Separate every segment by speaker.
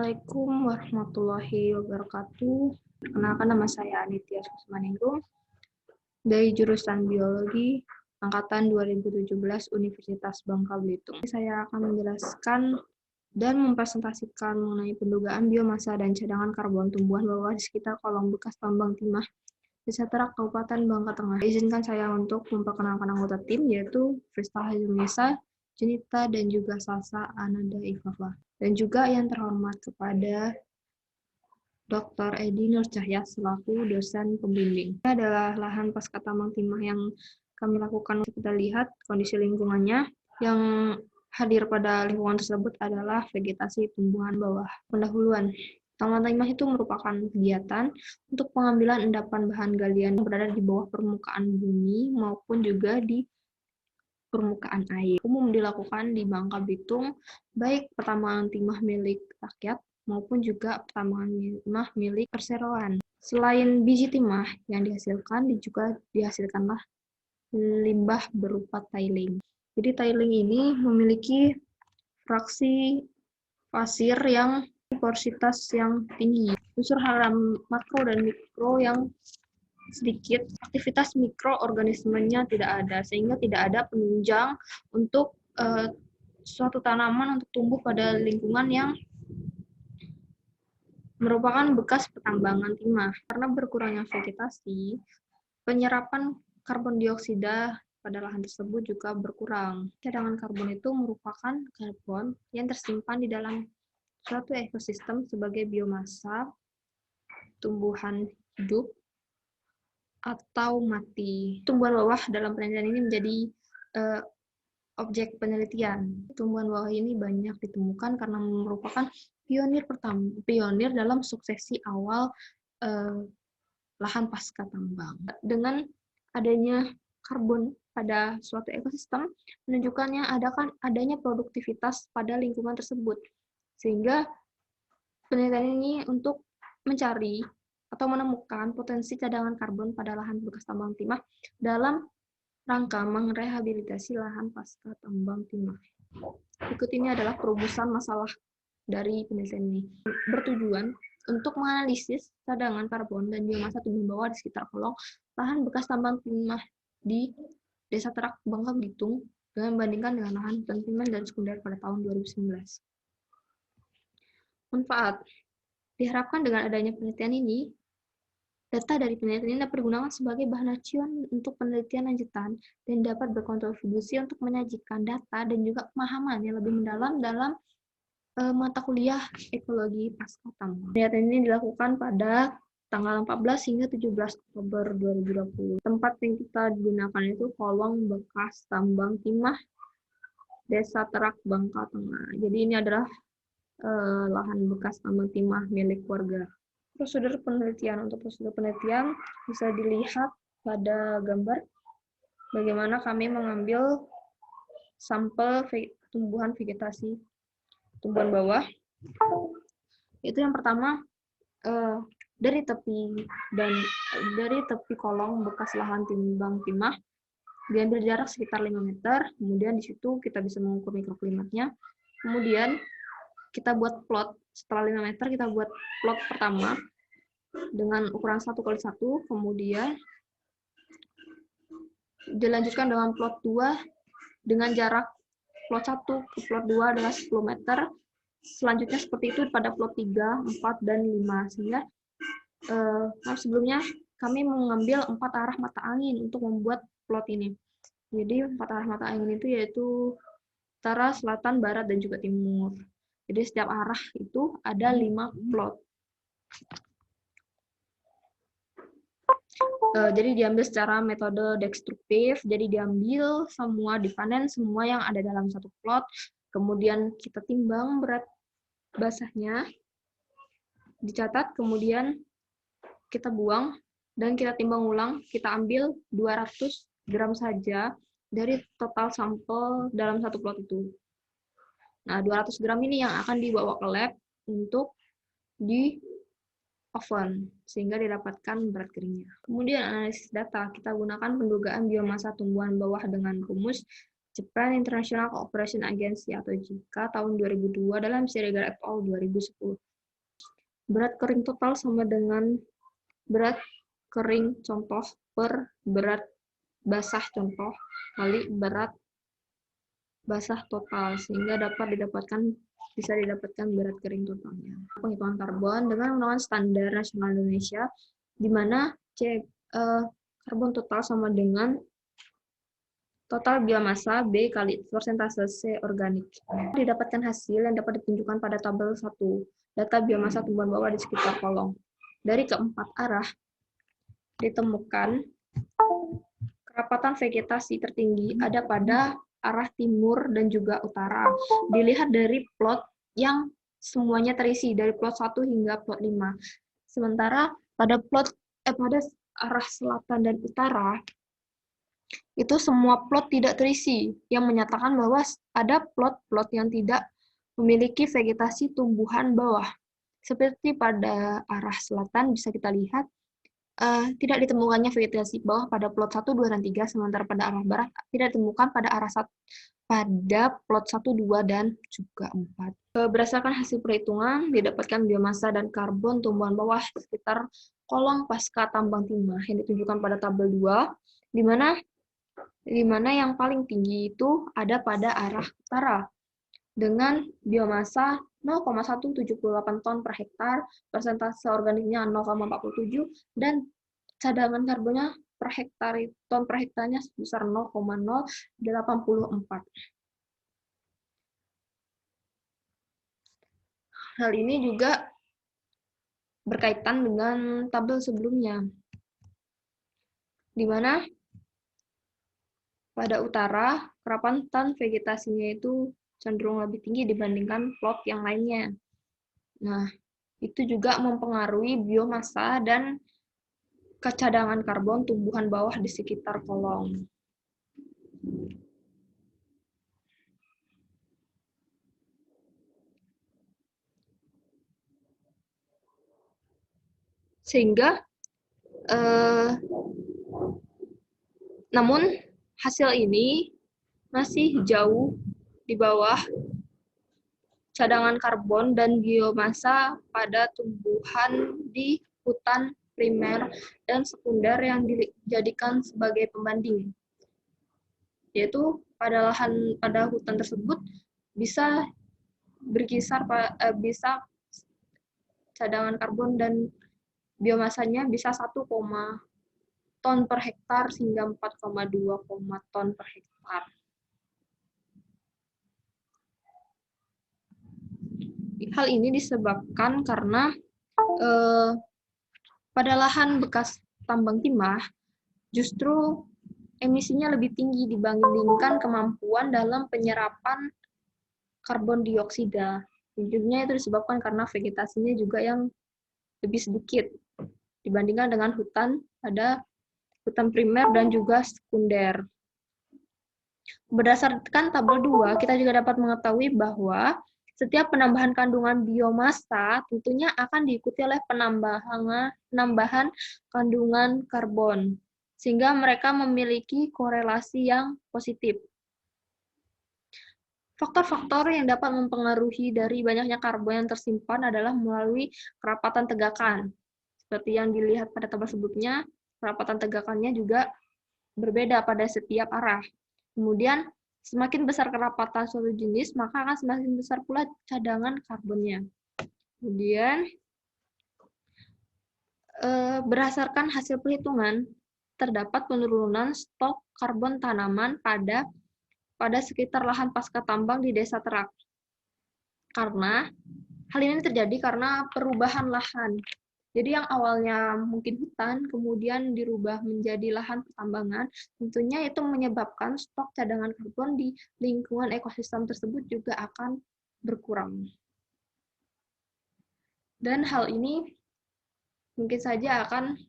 Speaker 1: Assalamualaikum warahmatullahi wabarakatuh. Perkenalkan, nama saya Anitya Susmaningrum dari jurusan Biologi angkatan 2017 Universitas Bangka Belitung. Saya akan menjelaskan dan mempresentasikan mengenai pendugaan biomasa dan cadangan karbon tumbuhan bawah di sekitar kolong bekas tambang timah Desa Terak, Kabupaten Bangka Tengah. Izinkan saya untuk memperkenalkan anggota tim, yaitu Frista Hazunisa, Junita, dan juga Salsa Ananda Ifafa. Dan juga yang terhormat kepada Dr. Edi Nur Cahya selaku dosen pembimbing. Ini adalah lahan pasca tambang timah yang kami lakukan. Kita lihat kondisi lingkungannya. Yang hadir pada lingkungan tersebut adalah vegetasi tumbuhan bawah pendahuluan. Tambang timah itu merupakan kegiatan untuk pengambilan endapan bahan galian yang berada di bawah permukaan bumi maupun juga di permukaan air. Umum dilakukan di Bangka Belitung, baik pertambangan timah milik rakyat maupun juga pertambangan timah milik perseroan. Selain biji timah yang dihasilkan, juga dihasilkanlah limbah berupa tiling. Jadi tiling ini memiliki fraksi pasir yang porositas yang tinggi. Unsur hara makro dan mikro yang sedikit, aktivitas mikroorganismenya tidak ada, sehingga tidak ada penunjang untuk suatu tanaman untuk tumbuh pada lingkungan yang merupakan bekas pertambangan timah. Karena berkurangnya vegetasi, penyerapan karbon dioksida pada lahan tersebut juga berkurang. Cadangan karbon itu merupakan karbon yang tersimpan di dalam suatu ekosistem sebagai biomasa, tumbuhan hidup, atau mati. Tumbuhan bawah dalam penelitian ini menjadi objek penelitian. Tumbuhan bawah ini banyak ditemukan karena merupakan pionir dalam suksesi awal lahan pasca tambang. Dengan adanya karbon pada suatu ekosistem menunjukkannya adanya produktivitas pada lingkungan tersebut. Sehingga penelitian ini untuk mencari atau menemukan potensi cadangan karbon pada lahan bekas tambang timah dalam rangka merehabilitasi lahan pasca tambang timah. Berikut ini adalah perumusan masalah dari penelitian ini. Bertujuan untuk menganalisis cadangan karbon dan biomasa tumbuhan bawah di sekitar kolong lahan bekas tambang timah di Desa Terak, Bangka Belitung dengan membandingkan dengan lahan hutan primer dan sekunder pada tahun 2019. Manfaat. Diharapkan dengan adanya penelitian ini, data dari penelitian ini dapat digunakan sebagai bahan acuan untuk penelitian lanjutan dan dapat berkontribusi untuk menyajikan data dan juga pemahaman yang lebih mendalam dalam mata kuliah ekologi pasca tambang. Penelitian ini dilakukan pada tanggal 14 hingga 17 Oktober 2020. Tempat yang kita gunakan itu kolong bekas tambang timah Desa Terak, Bangka Tengah. Jadi ini adalah lahan bekas tambang timah milik warga. Prosedur penelitian. Untuk prosedur penelitian bisa dilihat pada gambar bagaimana kami mengambil sampel tumbuhan vegetasi tumbuhan bawah. Itu yang pertama dari tepi kolong bekas lahan tambang timah diambil jarak sekitar 5 meter. Kemudian di situ kita bisa mengukur mikroklimatnya. Kemudian kita buat plot. Setelah 5 meter kita buat plot pertama dengan ukuran 1x1, kemudian dilanjutkan dengan plot 2 dengan jarak plot 1 ke plot 2 adalah 10 meter. Selanjutnya seperti itu pada plot 3, 4, dan 5. Sehingga sebelumnya kami mengambil 4 arah mata angin untuk membuat plot ini. Jadi 4 arah mata angin itu yaitu utara, selatan, barat, dan juga timur. Jadi setiap arah itu ada 5 plot. Jadi diambil secara metode destruktif, jadi diambil semua, dipanen semua yang ada dalam satu plot, kemudian kita timbang berat basahnya, dicatat, kemudian kita buang, dan kita timbang ulang, kita ambil 200 gram saja dari total sampel dalam satu plot itu. Nah, 200 gram ini yang akan dibawa ke lab untuk di oven, sehingga didapatkan berat keringnya. Kemudian analisis data, kita gunakan pendugaan biomasa tumbuhan bawah dengan rumus Japan International Cooperation Agency atau JICA tahun 2002 dalam Serial et al. 2010. Berat kering total sama dengan berat kering contoh per berat basah contoh kali berat basah total, sehingga bisa didapatkan berat kering totalnya. Penghitungan karbon dengan menggunakan standar nasional Indonesia, di mana karbon total sama dengan total biomasa B kali persentase C organik. Didapatkan hasil yang dapat ditunjukkan pada tabel 1, data biomasa tumbuhan bawah di sekitar kolong. Dari keempat arah, ditemukan kerapatan vegetasi tertinggi ada pada arah timur dan juga utara. Dilihat dari plot yang semuanya terisi, dari plot 1 hingga plot 5. Sementara pada arah selatan dan utara, itu semua plot tidak terisi, yang menyatakan bahwa ada plot-plot yang tidak memiliki vegetasi tumbuhan bawah. Seperti pada arah selatan bisa kita lihat, tidak ditemukannya vegetasi bawah pada plot 1, 2, dan 3, sementara pada arah barat tidak ditemukan pada plot 1, 2, dan juga 4. Berdasarkan hasil perhitungan, didapatkan biomasa dan karbon tumbuhan bawah sekitar kolong pasca tambang timah yang ditunjukkan pada tabel 2, di mana yang paling tinggi itu ada pada arah utara dengan biomasa 0,178 ton per hektar, persentase organiknya 0,47, dan cadangan karbonnya per hektar ton per hektarnya sebesar 0,084. Hal ini juga berkaitan dengan tabel sebelumnya, di mana pada utara, kerapatan vegetasinya itu cenderung lebih tinggi dibandingkan plot yang lainnya. Nah, itu juga mempengaruhi biomasa dan kecadangan karbon tumbuhan bawah di sekitar kolong. Sehingga, namun hasil ini masih jauh di bawah cadangan karbon dan biomasa pada tumbuhan di hutan primer dan sekunder yang dijadikan sebagai pembanding. Yaitu pada hutan tersebut bisa berkisar bisa cadangan karbon dan biomasanya bisa 1, ton per hektar hingga 4,2 ton per hektar. Hal ini disebabkan karena pada lahan bekas tambang timah justru emisinya lebih tinggi dibandingkan kemampuan dalam penyerapan karbon dioksida. Ujungnya itu disebabkan karena vegetasinya juga yang lebih sedikit dibandingkan dengan hutan primer dan juga sekunder. Berdasarkan tabel 2, kita juga dapat mengetahui bahwa setiap penambahan kandungan biomasa tentunya akan diikuti oleh penambahan kandungan karbon, sehingga mereka memiliki korelasi yang positif. Faktor-faktor yang dapat mempengaruhi dari banyaknya karbon yang tersimpan adalah melalui kerapatan tegakan. Seperti yang dilihat pada tabel sebelumnya, kerapatan tegakannya juga berbeda pada setiap arah. Kemudian, semakin besar kerapatan suatu jenis, maka akan semakin besar pula cadangan karbonnya. Kemudian, berdasarkan hasil perhitungan, terdapat penurunan stok karbon tanaman pada sekitar lahan pasca tambang di Desa Terak. Hal ini terjadi karena perubahan lahan. Jadi yang awalnya mungkin hutan, kemudian dirubah menjadi lahan pertambangan, tentunya itu menyebabkan stok cadangan karbon di lingkungan ekosistem tersebut juga akan berkurang. Dan hal ini mungkin saja akan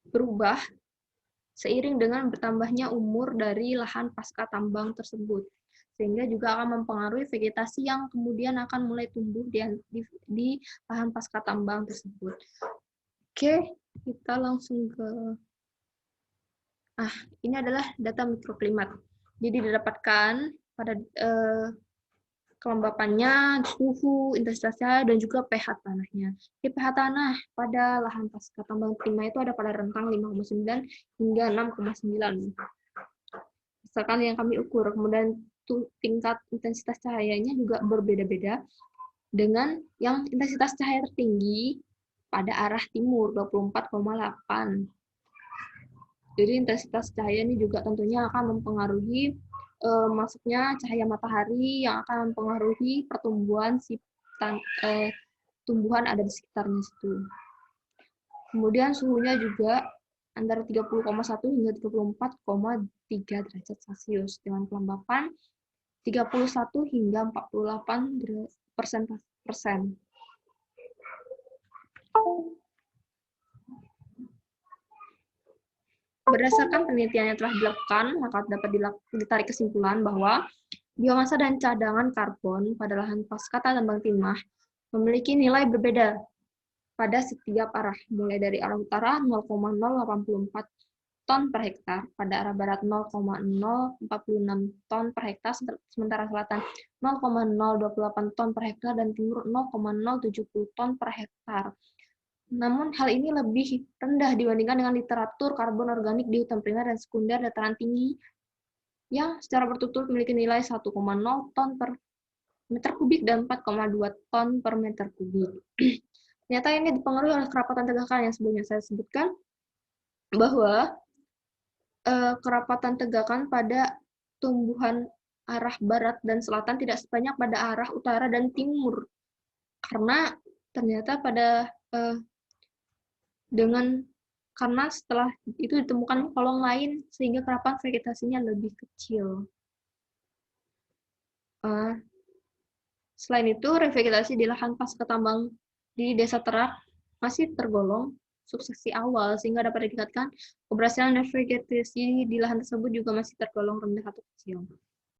Speaker 1: berubah seiring dengan bertambahnya umur dari lahan pasca tambang tersebut, sehingga juga akan mempengaruhi vegetasi yang kemudian akan mulai tumbuh di lahan pasca tambang tersebut. Oke, kita langsung ke Ini adalah data mikroklimat. Jadi didapatkan pada kelembapannya, suhu, intensitas cahaya, dan juga pH tanahnya. Di pH tanah pada lahan pasca tambang timah itu ada pada rentang 5,9 hingga 6,9. Misalkan yang kami ukur. Kemudian tingkat intensitas cahayanya juga berbeda-beda dengan yang intensitas cahaya tertinggi pada arah timur 24,8. Jadi intensitas cahaya ini juga tentunya akan mempengaruhi masuknya cahaya matahari yang akan mempengaruhi pertumbuhan tumbuhan ada di sekitarnya situ. Kemudian suhunya juga antara 30,1 hingga 34,3 derajat Celcius dengan kelembapan 31 hingga 48%. Berdasarkan penelitian yang telah dilakukan, maka dapat ditarik kesimpulan bahwa biomasa dan cadangan karbon pada lahan pasca tambang timah memiliki nilai berbeda pada setiap arah, mulai dari arah utara 0,084 ton per hektar, pada arah barat 0,046 ton per hektar, sementara selatan 0,028 ton per hektar, dan timur 0,070 ton per hektar. Namun hal ini lebih rendah dibandingkan dengan literatur karbon organik di hutan primer dan sekunder dataran tinggi yang secara berturut-turut memiliki nilai 1,0 ton per meter kubik dan 4,2 ton per meter kubik. Ternyata ini dipengaruhi oleh kerapatan tegakan yang sebelumnya saya sebutkan, bahwa kerapatan tegakan pada tumbuhan arah barat dan selatan tidak sebanyak pada arah utara dan timur. Karena ternyata karena setelah itu ditemukan kolong lain sehingga kerapatan vegetasinya lebih kecil. Selain itu, revegetasi di lahan pasca tambang di Desa Terak masih tergolong suksesi awal, sehingga dapat dikatakan keberhasilan revegetasi di lahan tersebut juga masih tergolong rendah atau kecil.